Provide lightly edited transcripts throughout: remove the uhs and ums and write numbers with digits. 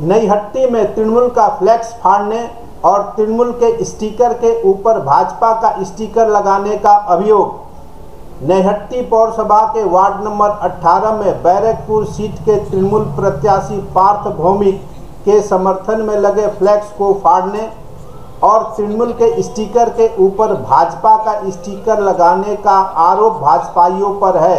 नईहट्टी में तृणमूल का फ्लैक्स फाड़ने और तृणमूल के स्टिकर के ऊपर भाजपा का स्टिकर लगाने का अभियोग। नईहट्टी पौरसभा के वार्ड नंबर 18 में बैरकपुर सीट के तृणमूल प्रत्याशी पार्थ भौमिक के समर्थन में लगे फ्लैक्स को फाड़ने और तृणमूल के स्टिकर के ऊपर भाजपा का स्टिकर लगाने का आरोप भाजपाइयों पर है।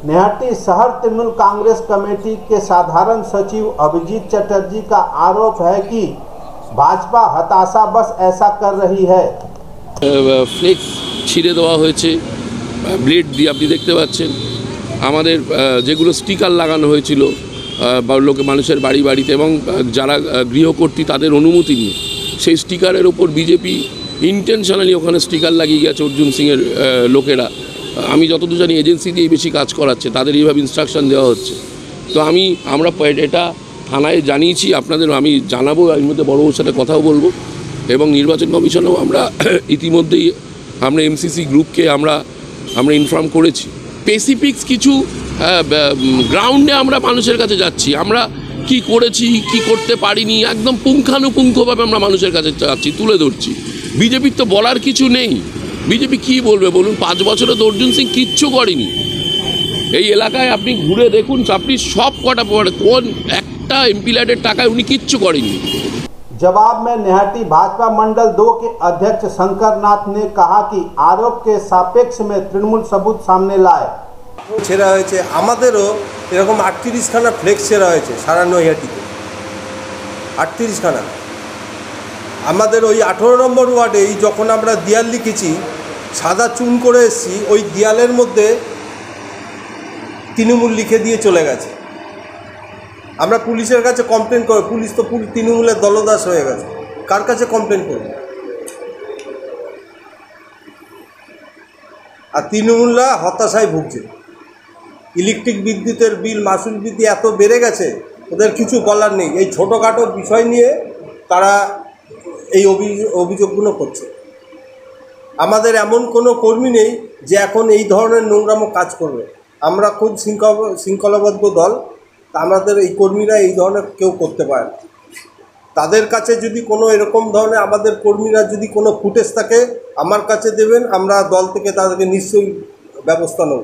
नईहट्टी शहर तृणमूल कांग्रेस कमेटी के साधारण सचिव अभिजीत चटर्जी का आरोप है कि भाजपा हताशावश ऐसा कर रही है। फ्लेक्स ছিঁড়ে দেওয়া হয়েছে, ব্লেড দিয়ে আপনি দেখতে পাচ্ছেন। আমাদের যেগুলো স্টিকার লাগানো হয়েছিল মানুষের বাড়ি বাড়িতে এবং যারা গৃহকর্তী তাদের অনুমতি নিয়ে, সেই স্টিকারের ওপর বিজেপি ইন্টেনশনালি ওখানে স্টিকার লাগিয়ে গেছে অর্জুন সিংয়ের লোকেরা। আমি যতদূর জানি এজেন্সি দিয়েই বেশি কাজ করাচ্ছে, তাদের এইভাবে ইনস্ট্রাকশন দেওয়া হচ্ছে। তো আমরা এটা থানায় জানিয়েছি, আপনাদের আমি জানাবো, এর মধ্যে বড়বাবুর সাথে কথাও বলবো এবং নির্বাচন কমিশনেও আমরা ইতিমধ্যেই আমরা এমসিসি গ্রুপকে আমরা ইনফর্ম করেছি। স্পেসিফিক্স কিছু গ্রাউন্ডে আমরা মানুষের কাছে যাচ্ছি, আমরা কি করেছি কি করতে পারিনি একদম পুঙ্খানুপুঙ্খভাবে আমরা মানুষের কাছে যাচ্ছি, তুলে ধরছি। বিজেপির তো বলার কিছু নেই, বিজেপি কি বলবে বলুন? 5 বছরে তো অর্জুন সিং কিচ্ছু করেনি। এই এলাকায় আপনি ঘুরে দেখুন, আপনি সব কটা কোন একটা এমপি ল্যাডের টাকায় উনি কিচ্ছু করেনি। जवाब में नईहट्टी भाजपा मंडल 2 के अध्यक्ष शंकर नाथ ने कहा कि आरोप के सापेक्ष में तृणमूल सबूत सामने लाए। ছেঁড়া হয়েছে, আমাদেরও এরকম 38খানা ফ্লেক্স ছেঁড়া হয়েছে সারা নৈহাটিতে, 38খানা। আমাদের ওই 18 নম্বর ওয়ার্ডে যখন আমরা দেয়াল লিখেছি, সাদা চুন করে এসেছি, ওই দেয়ালের মধ্যে তৃণমূল লিখে দিয়ে চলে গেছে। আমরা পুলিশের কাছে কমপ্লেন করি, পুলিশ তো তৃণমূলের দলদাস হয়ে গেছে, কার কাছে কমপ্লেন করব? আর তৃণমূলরা হতাশায় ভুগছে। ইলেকট্রিক বিদ্যুতের বিল, মাসুল বৃদ্ধি এত বেড়ে গেছে, ওদের কিছু বলার নেই। এই ছোটোখাটো বিষয় নিয়ে তারা এই অভিযোগগুলো করছে। আমাদের এমন কোনো কর্মী নেই যে এখন এই ধরনের নোংরামো কাজ করবে। আমরা খুব শৃঙ্খলাবদ্ধ দল, আমাদের এই কর্মীরা এই ধরনের কেউ করতে পারে না। তাদের কাছে যদি কোনো এরকম ধরনের আমাদের কর্মীরা যদি কোনো ফুটেজ থাকে আমার কাছে দেবেন, আমরা দল থেকে তাদেরকে নিশ্চয়ই ব্যবস্থা নেব।